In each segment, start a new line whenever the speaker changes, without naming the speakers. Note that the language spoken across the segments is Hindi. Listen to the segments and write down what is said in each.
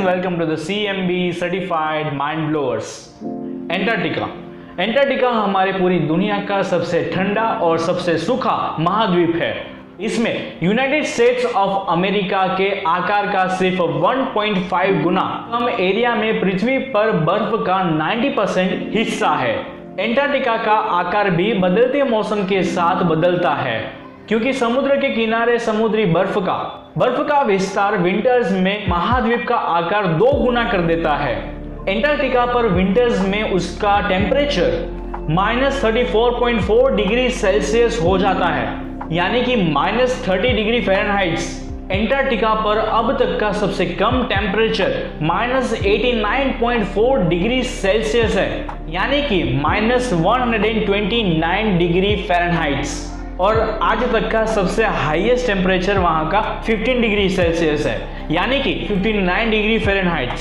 welcome to the CMB Certified Mind Blowers। Antarctica हमारे पूरी दुनिया का सबसे ठंडा और सबसे सूखा महाद्वीप है। इसमें यूनाइटेड स्टेट्स ऑफ अमेरिका के आकार का सिर्फ 1.5 गुना कम एरिया में पृथ्वी पर बर्फ का 90% हिस्सा है। एंटार्क्टिका का आकार भी बदलते मौसम के साथ बदलता है, क्योंकि समुद्र के किनारे समुद्री बर्फ का विस्तार विंटर्स में महाद्वीप का आकार 2 गुना कर देता है। एंटार्क्टिका पर विंटर्स में उसका टेम्परेचर -34.4 डिग्री सेल्सियस हो जाता है, यानी कि -30 डिग्री फ़ारेनहाइट। एंटार्क्टिका पर अब तक का सबसे कम टेम्परेचर -89.4 डिग्री सेल्सियस है, यानी कि -129 डिग्री फ़ारेनहाइट। और आज तक का सबसे हाईएस्ट टेम्परेचर वहां का 15 डिग्री सेल्सियस है, यानी कि 59 डिग्री फ़ारेनहाइट।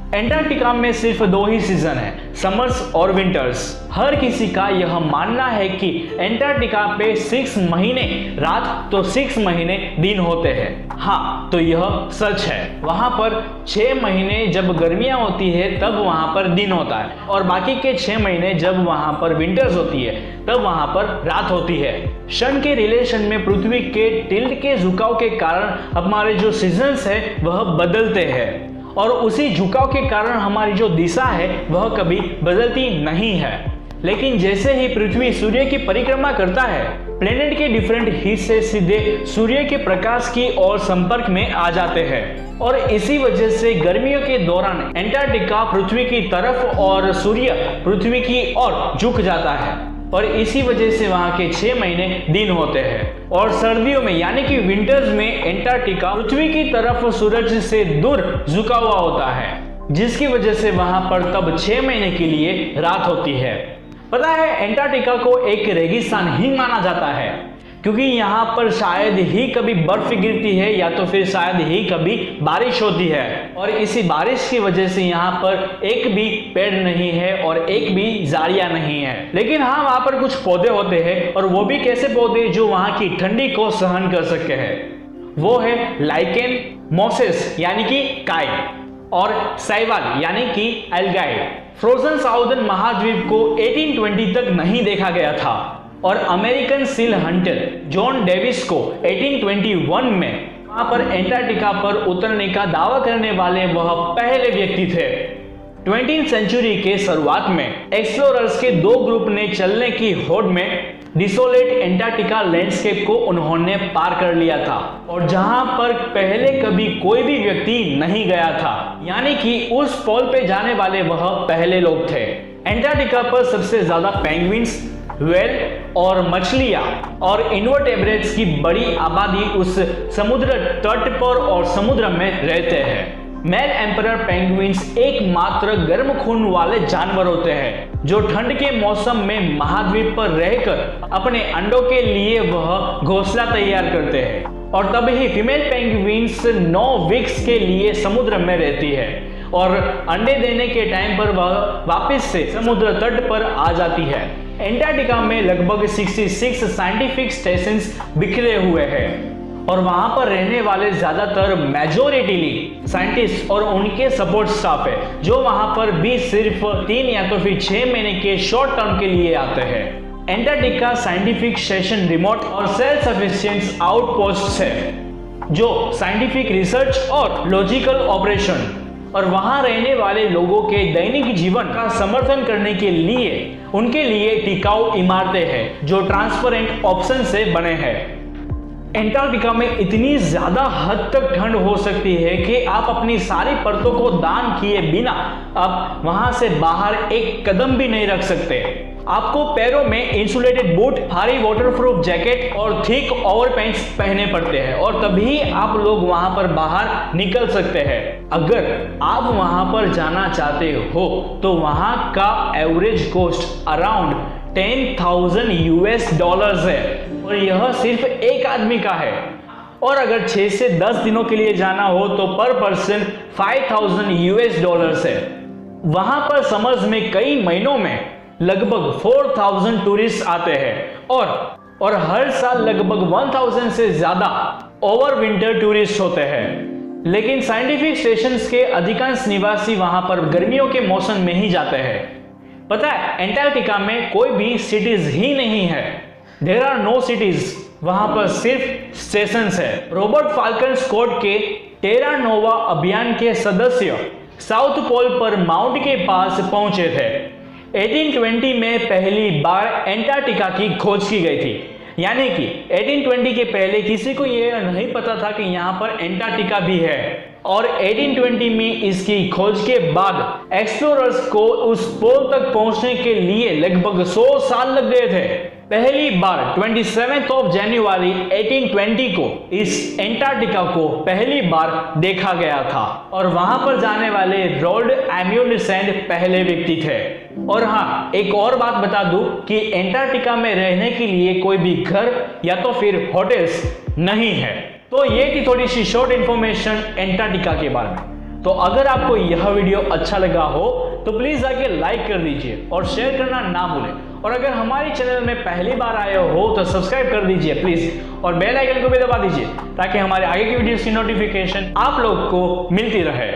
एंटार्क्टिका में सिर्फ 2 ही सीजन है, समर्स और विंटर्स। हर किसी का यह मानना है कि एंटार्क्टिका पे 6 महीने रात तो 6 महीने दिन होते हैं। हाँ, तो यह सच है। वहां पर 6 महीने जब गर्मियां होती है तब वहां पर दिन होता है, और बाकी के 6 महीने जब वहां पर विंटर्स होती है तब वहां पर रात होती है। सन के रिलेशन में पृथ्वी के टिल्ट के झुकाव के कारण हमारे जो सीजन्स है वह बदलते हैं, और उसी झुकाव के कारण हमारी जो दिशा है वह कभी बदलती नहीं है। लेकिन जैसे ही पृथ्वी सूर्य की परिक्रमा करता है, प्लेनेट के डिफरेंट हिस्से सीधे सूर्य के प्रकाश की ओर संपर्क में आ जाते हैं, और इसी वजह से गर्मियों के दौरान एंटार्क्टिका पृथ्वी की तरफ और सूर्य पृथ्वी की ओर झुक जाता है, और इसी वजह से वहां के 6 महीने दिन होते हैं। और सर्दियों में यानी कि विंटर्स में एंटार्क्टिका पृथ्वी की तरफ सूरज से दूर झुका हुआ होता है, जिसकी वजह से वहां पर तब 6 महीने के लिए रात होती है। पता है, एंटार्क्टिका को एक रेगिस्तान ही माना जाता है, क्योंकि यहाँ पर शायद ही कभी बर्फ गिरती है या तो फिर शायद ही कभी बारिश होती है, और इसी बारिश की वजह से यहाँ पर एक भी पेड़ नहीं है और एक भी झाड़ियाँ नहीं है। लेकिन हाँ, वहाँ पर कुछ पौधे होते हैं, और वो भी कैसे पौधे जो वहाँ की ठंडी को सहन कर सकते हैं। वो है लाइकेन, मोसेस यानी कि काई, और शैवाल यानी कि एल्गाई। फ्रोजन साउदर्न महाद्वीप को 1820 तक नहीं देखा गया था, और American seal Hunter John Davis को 1821 में वहां पर एंटार्क्टिका पर उतरने का दावा करने वाले वह पहले व्यक्ति थे। 20वीं सेंचुरी के शुरुआत में एक्सप्लोरर्स के 2 ग्रुप ने चलने की होड़ में डिसोलेट एंटार्क्टिका लैंडस्केप को उन्होंने पार कर लिया था, और जहां पर पहले कभी कोई भी व्यक्ति नहीं गया था, यानी कि उस पोल पे जाने वाले वह पहले लोग थे। एंटार्क्टिका पर सबसे ज्यादा पेंगुइन्स, व्हेल और मछलियां और इन्वर्टेब्रेट्स की बड़ी आबादी उस समुद्र तट पर और समुद्र में रहते हैं। मेल एम्परर पेंगुइन्स एकमात्र गर्म खून वाले जानवर होते हैं जो ठंड के मौसम में महाद्वीप पर रहकर अपने अंडों के लिए वह घोंसला तैयार करते हैं, और तब ही फीमेल पेंगुइन्स 9 वीक्स के लिए समुद्र में रहती है, और अंडे देने के टाइम पर वह वापस से समुद्र तट पर आ जाती है। एंटार्क्टिका में लगभग 66 साइंटिफिक स्टेशंस बिखरे हुए हैं, और वहां पर रहने वाले ज्यादातर मेजोरिटीली साइंटिस्ट और उनके सपोर्ट स्टाफ है, जो वहां पर भी सिर्फ 3 या तो फिर 6 महीने के शॉर्ट टर्म के लिए आते हैं। एंटार्क्टिका साइंटिफिक स्टेशन रिमोट और सेल्फ सफिशिएंट आउटपोस्ट है, जो साइंटिफिक रिसर्च और लॉजिकल ऑपरेशन और वहां रहने वाले लोगों के दैनिक जीवन का समर्थन करने के लिए उनके लिए टिकाऊ इमारतें हैं जो ट्रांसपेरेंट ऑप्शन से बने हैं। एंटार्क्टिका में इतनी ज्यादा हद तक ठंड हो सकती है कि आप अपनी सारी परतों को दान किए बिना आप वहां से बाहर एक कदम भी नहीं रख सकते। आपको पैरों में इंसुलेटेड बूट, भारी वाटरप्रूफ जैकेट और थिक ओवरपैंट्स पहनने पड़ते हैं, और तभी आप लोग वहां पर बाहर निकल सकते हैं। अगर आप वहां पर जाना चाहते हो तो वहां का एवरेज कॉस्ट अराउंड $10,000 है, और यह सिर्फ एक आदमी का है। और अगर 6 से 10 दिनों के लिए जाना हो तो पर पर्सन $5,000 है। वहां पर समर्स में कई महीनों में लगभग 4,000 टूरिस्ट आते हैं, और हर साल लगभग 1,000 से ज्यादा ओवर विंटर टूरिस्ट होते हैं। लेकिन साइंटिफिक स्टेशंस के अधिकांश निवासी वहां पर गर्मियों के मौसम में ही जाते हैं। पता है, एंटार्क्टिका में कोई भी सिटीज ही नहीं है। देयर आर नो सिटीज, वहां पर सिर्फ स्टेशंस है। रॉबर्ट फाल्कन स्कॉट के टेरा नोवा अभियान के सदस्य साउथ पोल पर माउंट के पास पहुंचे थे। 1820 में पहली बार एंटार्क्टिका की खोज की गई थी, यानी कि 1820 के पहले किसी को यह नहीं पता था कि यहाँ पर एंटार्क्टिका भी है। और 1820 में इसकी खोज के बाद एक्सप्लोरर्स को उस पोल तक पहुंचने के लिए लगभग 100 साल लग गए थे। पहली बार 27 जनवरी 1820 को इस एंटार्क्टिका को पहली बार देखा गया था और वहां पर जाने वाले रॉल्ड एम्युंडसेंट पहले व्यक्ति थे। और हाँ, एक और बात बता दूं कि एंटार्क्टिका में रहने के लिए कोई भी घर या तो फिर होटल्स नहीं है। तो ये थी थोड़ी सी शॉर्ट इन्फॉर्मेशन एंटार्क्टिका के बारे में। तो अगर आपको यह वीडियो अच्छा लगा हो तो प्लीज आके लाइक कर दीजिए और शेयर करना ना भूलें। और अगर हमारे चैनल में पहली बार आए हो तो सब्सक्राइब कर दीजिए प्लीज, और बेल आइकन को भी दबा दीजिए ताकि हमारे आगे की वीडियोस की नोटिफिकेशन आप लोग को मिलती रहे।